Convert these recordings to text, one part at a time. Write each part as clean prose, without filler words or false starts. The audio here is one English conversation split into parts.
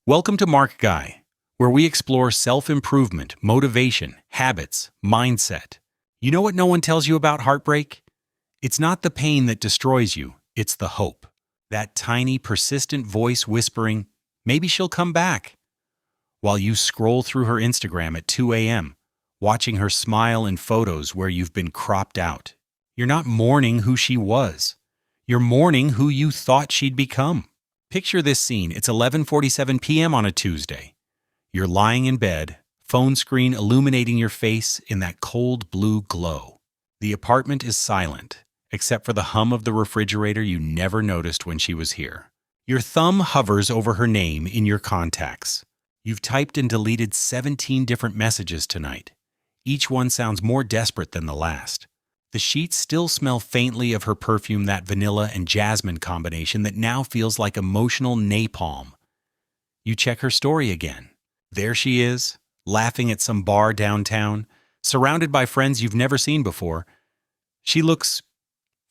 Welcome to MarkGuy, where we explore self-improvement, motivation, habits, mindset. You know what no one tells you about heartbreak? It's not the pain that destroys you, it's the hope. That tiny, persistent voice whispering, maybe she'll come back. While you scroll through her Instagram at 2 a.m., watching her smile in photos where you've been cropped out. You're not mourning who she was. You're mourning who you thought she'd become. Picture this scene. It's 11:47 p.m. on a Tuesday. You're lying in bed, phone screen illuminating your face in that cold blue glow. The apartment is silent, except for the hum of the refrigerator you never noticed when she was here. Your thumb hovers over her name in your contacts. You've typed and deleted 17 different messages tonight. Each one sounds more desperate than the last. The sheets still smell faintly of her perfume, that vanilla and jasmine combination that now feels like emotional napalm. You check her story again. There she is, laughing at some bar downtown, surrounded by friends you've never seen before. She looks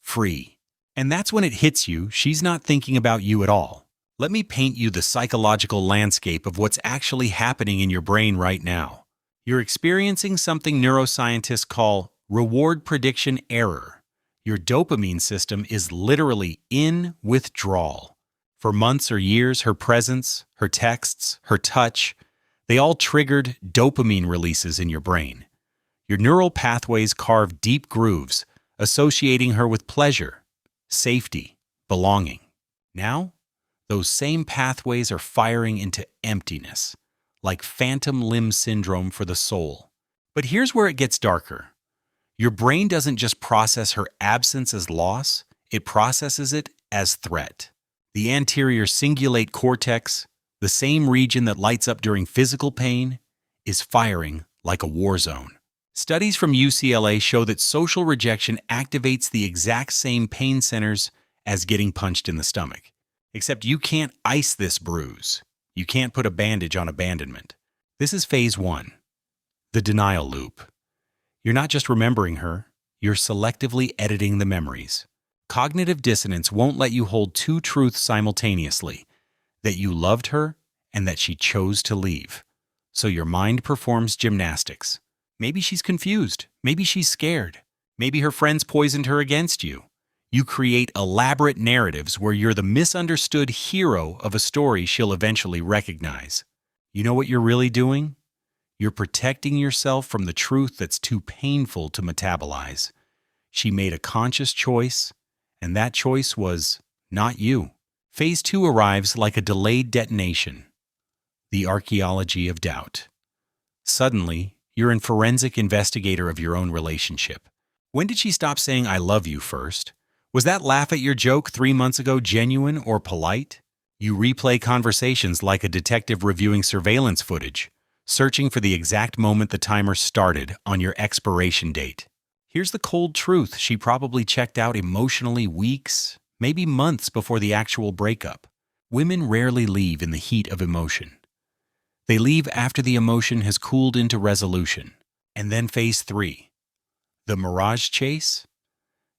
free. And that's when it hits you, she's not thinking about you at all. Let me paint you the psychological landscape of what's actually happening in your brain right now. You're experiencing something neuroscientists call reward prediction error. Your dopamine system is literally in withdrawal. For months or years, her presence, her texts, her touch, they all triggered dopamine releases in your brain. Your neural pathways carved deep grooves, associating her with pleasure, safety, belonging. Now, those same pathways are firing into emptiness, like phantom limb syndrome for the soul. But here's where it gets darker. Your brain doesn't just process her absence as loss, it processes it as threat. The anterior cingulate cortex, the same region that lights up during physical pain, is firing like a war zone. Studies from UCLA show that social rejection activates the exact same pain centers as getting punched in the stomach. Except you can't ice this bruise. You can't put a bandage on abandonment. This is phase 1, the denial loop. You're not just remembering her, you're selectively editing the memories. Cognitive dissonance won't let you hold two truths simultaneously, that you loved her and that she chose to leave. So your mind performs gymnastics. Maybe she's confused, maybe she's scared, maybe her friends poisoned her against you. You create elaborate narratives where you're the misunderstood hero of a story she'll eventually recognize. You know what you're really doing? You're protecting yourself from the truth that's too painful to metabolize. She made a conscious choice, and that choice was not you. Phase 2 arrives like a delayed detonation. The archaeology of doubt. Suddenly, you're a forensic investigator of your own relationship. When did she stop saying "I love you" first? Was that laugh at your joke 3 months ago genuine or polite? You replay conversations like a detective reviewing surveillance footage, searching for the exact moment the timer started on your expiration date. Here's the cold truth. She probably checked out emotionally weeks, maybe months before the actual breakup. Women rarely leave in the heat of emotion. They leave after the emotion has cooled into resolution. And then phase 3, the mirage chase.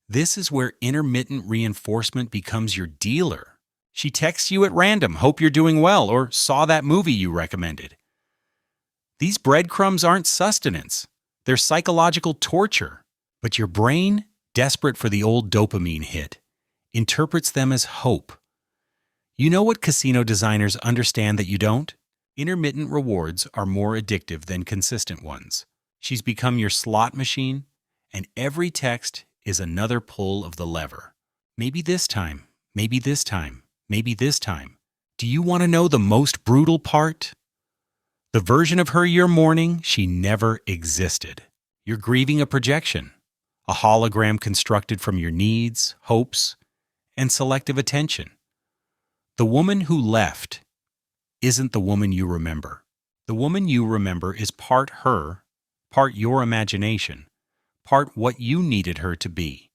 This is where intermittent reinforcement becomes your dealer. She texts you at random, "Hope you're doing well," or "Saw that movie you recommended." These breadcrumbs aren't sustenance. They're psychological torture. But your brain, desperate for the old dopamine hit, interprets them as hope. You know what casino designers understand that you don't? Intermittent rewards are more addictive than consistent ones. She's become your slot machine, and every text is another pull of the lever. Maybe this time, maybe this time, maybe this time. Do you want to know the most brutal part? The version of her you're mourning, she never existed. You're grieving a projection, a hologram constructed from your needs, hopes, and selective attention. The woman who left isn't the woman you remember. The woman you remember is part her, part your imagination, part what you needed her to be.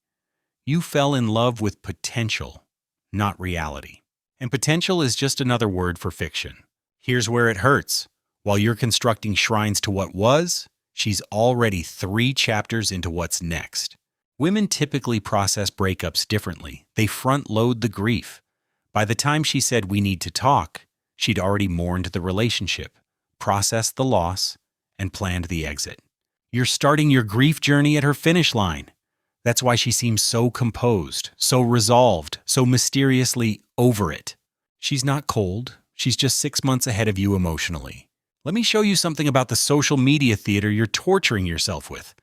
You fell in love with potential, not reality. And potential is just another word for fiction. Here's where it hurts. While you're constructing shrines to what was, she's already 3 chapters into what's next. Women typically process breakups differently. They front-load the grief. By the time she said "we need to talk," She'd already mourned the relationship, processed the loss, and planned the exit. You're starting your grief journey at her finish line. That's why she seems so composed, so resolved, so mysteriously over it. She's not cold. She's just 6 months ahead of you emotionally. Let me show you something about the social media theater you're torturing yourself with.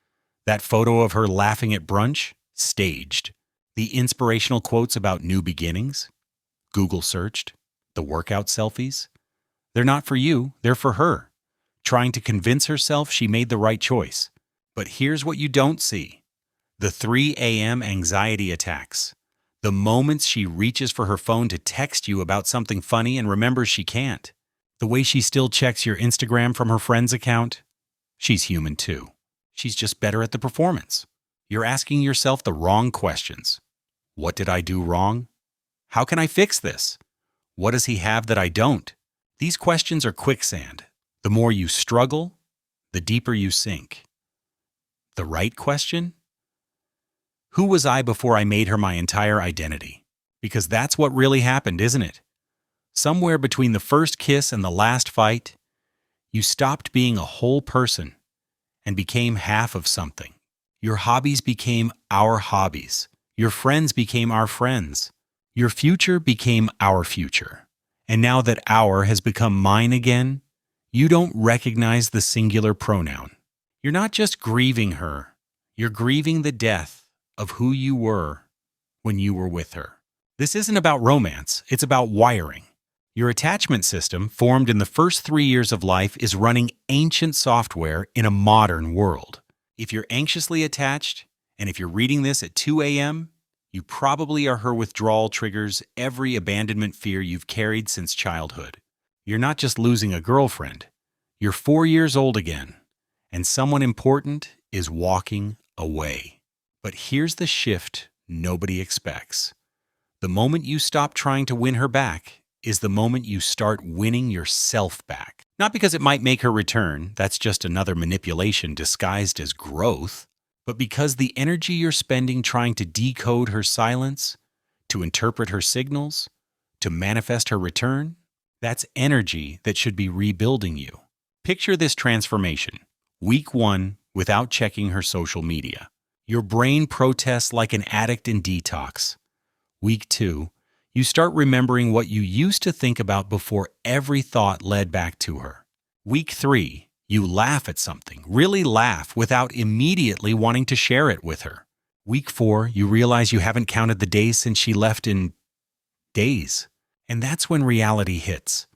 That photo of her laughing at brunch? Staged. The inspirational quotes about new beginnings? Google searched. The workout selfies? They're not for you, they're for her. Trying to convince herself she made the right choice. But here's what you don't see. The 3 a.m. anxiety attacks. The moments she reaches for her phone to text you about something funny and remembers she can't. The way she still checks your Instagram from her friend's account. She's human too. She's just better at the performance. You're asking yourself the wrong questions. What did I do wrong? How can I fix this? What does he have that I don't? These questions are quicksand. The more you struggle, the deeper you sink. The right question? Who was I before I made her my entire identity? Because that's what really happened, isn't it? Somewhere between the first kiss and the last fight, you stopped being a whole person and became half of something. Your hobbies became our hobbies. Your friends became our friends. Your future became our future. And now that our has become mine again, you don't recognize the singular pronoun. You're not just grieving her. You're grieving the death of who you were when you were with her. This isn't about romance. It's about wiring. Your attachment system, formed in the first 3 years of life, is running ancient software in a modern world. If you're anxiously attached, and if you're reading this at 2 a.m., you probably are her withdrawal triggers every abandonment fear you've carried since childhood. You're not just losing a girlfriend. You're 4 years old again, and someone important is walking away. But here's the shift nobody expects. The moment you stop trying to win her back is the moment you start winning yourself back. Not because it might make her return, that's just another manipulation disguised as growth, but because the energy you're spending trying to decode her silence, to interpret her signals, to manifest her return, that's energy that should be rebuilding you. Picture this transformation. Week 1, without checking her social media. Your brain protests like an addict in detox. Week 2, you start remembering what you used to think about before every thought led back to her. Week 3, you laugh at something, really laugh without immediately wanting to share it with her. Week 4, you realize you haven't counted the days since she left in days. And that's when reality hits.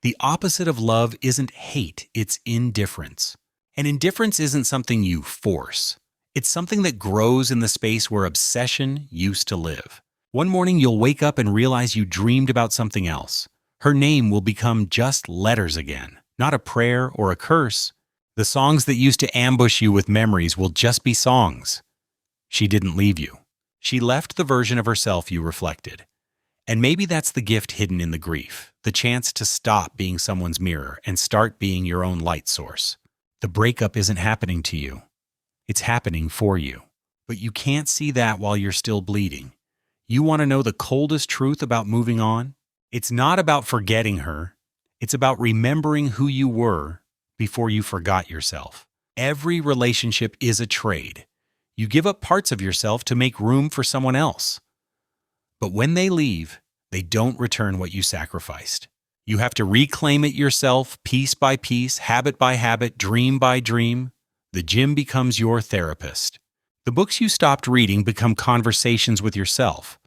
The opposite of love isn't hate, it's indifference. And indifference isn't something you force. It's something that grows in the space where obsession used to live. One morning you'll wake up and realize you dreamed about something else. Her name will become just letters again, not a prayer or a curse. The songs that used to ambush you with memories will just be songs. She didn't leave you. She left the version of herself you reflected. And maybe that's the gift hidden in the grief, the chance to stop being someone's mirror and start being your own light source. The breakup isn't happening to you. It's happening for you. But you can't see that while you're still bleeding. You want to know the coldest truth about moving on? It's not about forgetting her. It's about remembering who you were before you forgot yourself. Every relationship is a trade. You give up parts of yourself to make room for someone else. But when they leave, they don't return what you sacrificed. You have to reclaim it yourself, piece by piece, habit by habit, dream by dream. The gym becomes your therapist. The books you stopped reading become conversations with yourself.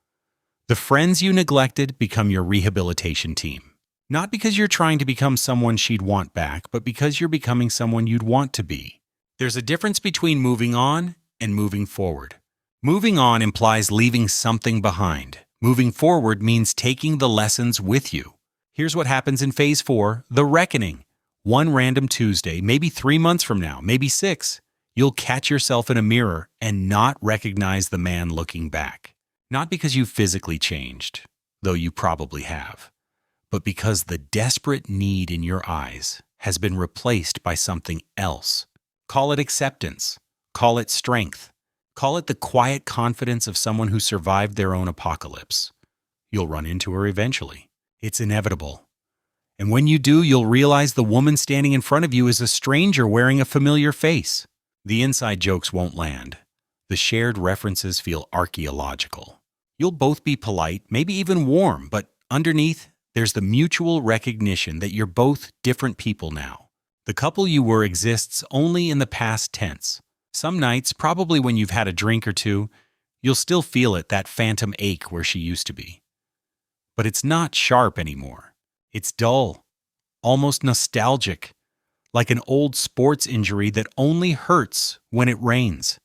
The friends you neglected become your rehabilitation team. Not because you're trying to become someone she'd want back, but because you're becoming someone you'd want to be. There's a difference between moving on and moving forward. Moving on implies leaving something behind. Moving forward means taking the lessons with you. Here's what happens in phase 4, the reckoning. One random Tuesday, maybe 3 months from now, maybe 6, you'll catch yourself in a mirror and not recognize the man looking back. Not because you physically changed, though you probably have, but because the desperate need in your eyes has been replaced by something else. Call it acceptance. Call it strength. Call it the quiet confidence of someone who survived their own apocalypse. You'll run into her eventually. It's inevitable. And when you do, you'll realize the woman standing in front of you is a stranger wearing a familiar face. The inside jokes won't land. The shared references feel archaeological. You'll both be polite, maybe even warm, but underneath, there's the mutual recognition that you're both different people now. The couple you were exists only in the past tense. Some nights, probably when you've had a drink or two, you'll still feel it, that phantom ache where she used to be. But it's not sharp anymore. It's dull, almost nostalgic, like an old sports injury that only hurts when it rains.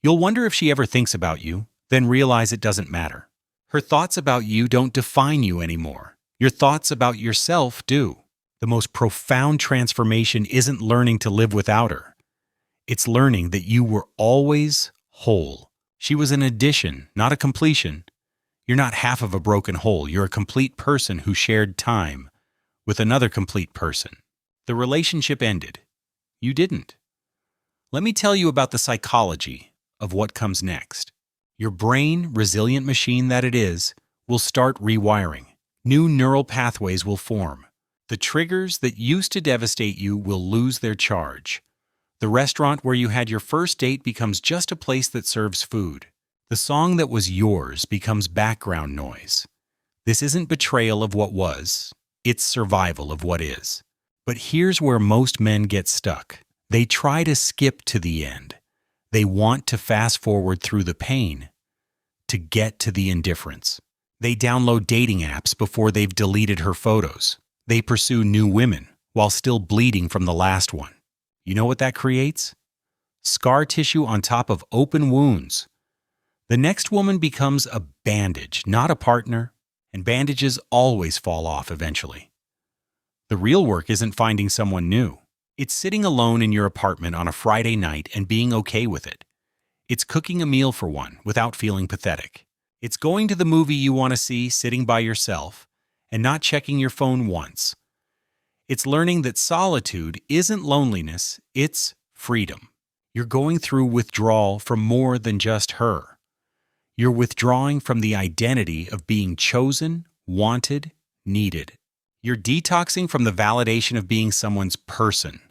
You'll wonder if she ever thinks about you, then realize it doesn't matter. Her thoughts about you don't define you anymore. Your thoughts about yourself do. The most profound transformation isn't learning to live without her. It's learning that you were always whole. She was an addition, not a completion. You're not half of a broken whole. You're a complete person who shared time with another complete person. The relationship ended. You didn't. Let me tell you about the psychology of what comes next. Your brain, resilient machine that it is, will start rewiring. New neural pathways will form. The triggers that used to devastate you will lose their charge. The restaurant where you had your first date becomes just a place that serves food. The song that was yours becomes background noise. This isn't betrayal of what was, it's survival of what is. But here's where most men get stuck. They try to skip to the end. They want to fast forward through the pain to get to the indifference. They download dating apps before they've deleted her photos. They pursue new women while still bleeding from the last one. You know what that creates? Scar tissue on top of open wounds. The next woman becomes a bandage, not a partner, and bandages always fall off eventually. The real work isn't finding someone new. It's sitting alone in your apartment on a Friday night and being okay with it. It's cooking a meal for one without feeling pathetic. It's going to the movie you want to see sitting by yourself and not checking your phone once. It's learning that solitude isn't loneliness, it's freedom. You're going through withdrawal from more than just her. You're withdrawing from the identity of being chosen, wanted, needed. You're detoxing from the validation of being someone's person.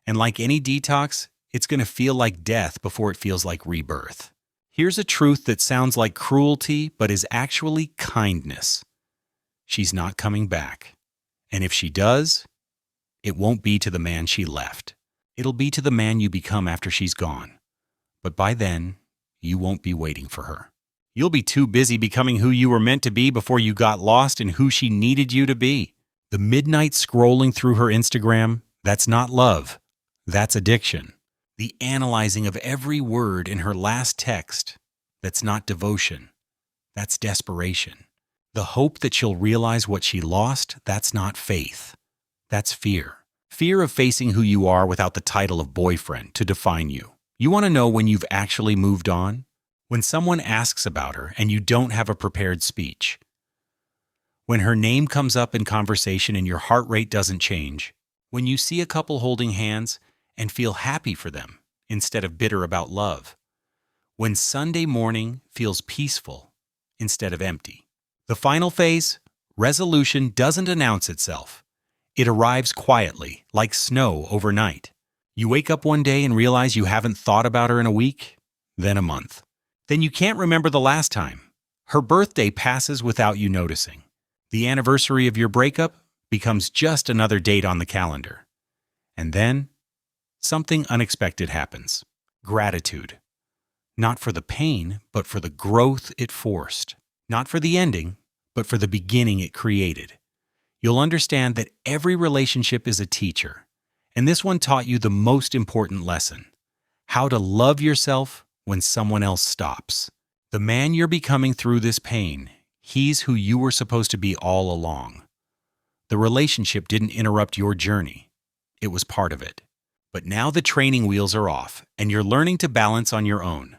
And like any detox, it's going to feel like death before it feels like rebirth. Here's a truth that sounds like cruelty, but is actually kindness. She's not coming back. And if she does, it won't be to the man she left. It'll be to the man you become after she's gone. But by then, you won't be waiting for her. You'll be too busy becoming who you were meant to be before you got lost in who she needed you to be. The midnight scrolling through her Instagram, that's not love. That's addiction. The analyzing of every word in her last text, that's not devotion. That's desperation. The hope that she'll realize what she lost, that's not faith. That's fear. Fear of facing who you are without the title of boyfriend to define you. You want to know when you've actually moved on? When someone asks about her and you don't have a prepared speech. When her name comes up in conversation and your heart rate doesn't change. When you see a couple holding hands and feel happy for them instead of bitter about love. When Sunday morning feels peaceful instead of empty. The final phase, resolution, doesn't announce itself. It arrives quietly, like snow overnight. You wake up one day and realize you haven't thought about her in a week, then a month. Then you can't remember the last time. Her birthday passes without you noticing. The anniversary of your breakup becomes just another date on the calendar. And then, something unexpected happens. Gratitude. Not for the pain, but for the growth it forced. Not for the ending, but for the beginning it created. You'll understand that every relationship is a teacher. And this one taught you the most important lesson. How to love yourself when someone else stops. The man you're becoming through this pain, he's who you were supposed to be all along. The relationship didn't interrupt your journey. It was part of it. But now the training wheels are off, and you're learning to balance on your own.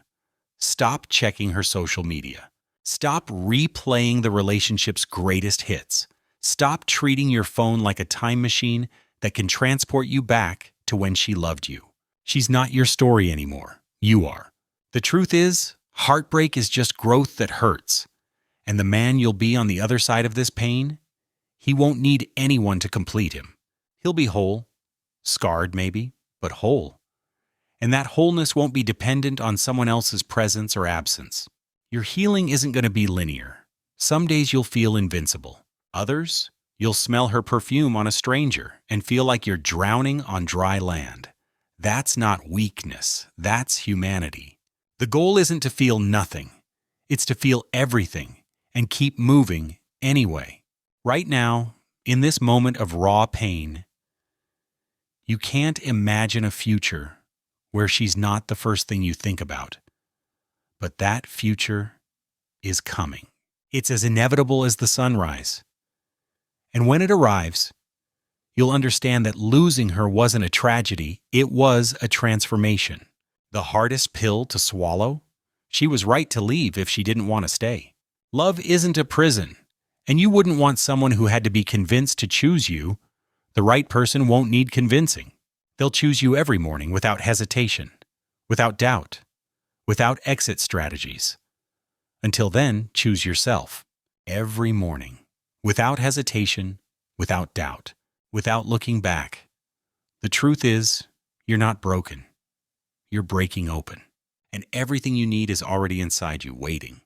Stop checking her social media. Stop replaying the relationship's greatest hits. Stop treating your phone like a time machine that can transport you back to when she loved you. She's not your story anymore. You are. The truth is, heartbreak is just growth that hurts. And the man you'll be on the other side of this pain, He won't need anyone to complete him. He'll be whole, scarred maybe, but whole. And that wholeness won't be dependent on someone else's presence or absence. Your healing isn't going to be linear. Some days you'll feel invincible. Others, you'll smell her perfume on a stranger and feel like you're drowning on dry land. That's not weakness. That's humanity. The goal isn't to feel nothing. It's to feel everything and keep moving anyway. Right now, in this moment of raw pain, you can't imagine a future where she's not the first thing you think about. But that future is coming. It's as inevitable as the sunrise. And when it arrives, you'll understand that losing her wasn't a tragedy, it was a transformation. The hardest pill to swallow? She was right to leave if she didn't want to stay. Love isn't a prison, and you wouldn't want someone who had to be convinced to choose you. The right person won't need convincing. They'll choose you every morning without hesitation, without doubt, without exit strategies. Until then, choose yourself. Every morning, without hesitation, without doubt, without looking back. The truth is, you're not broken. You're breaking open. And everything you need is already inside you, waiting.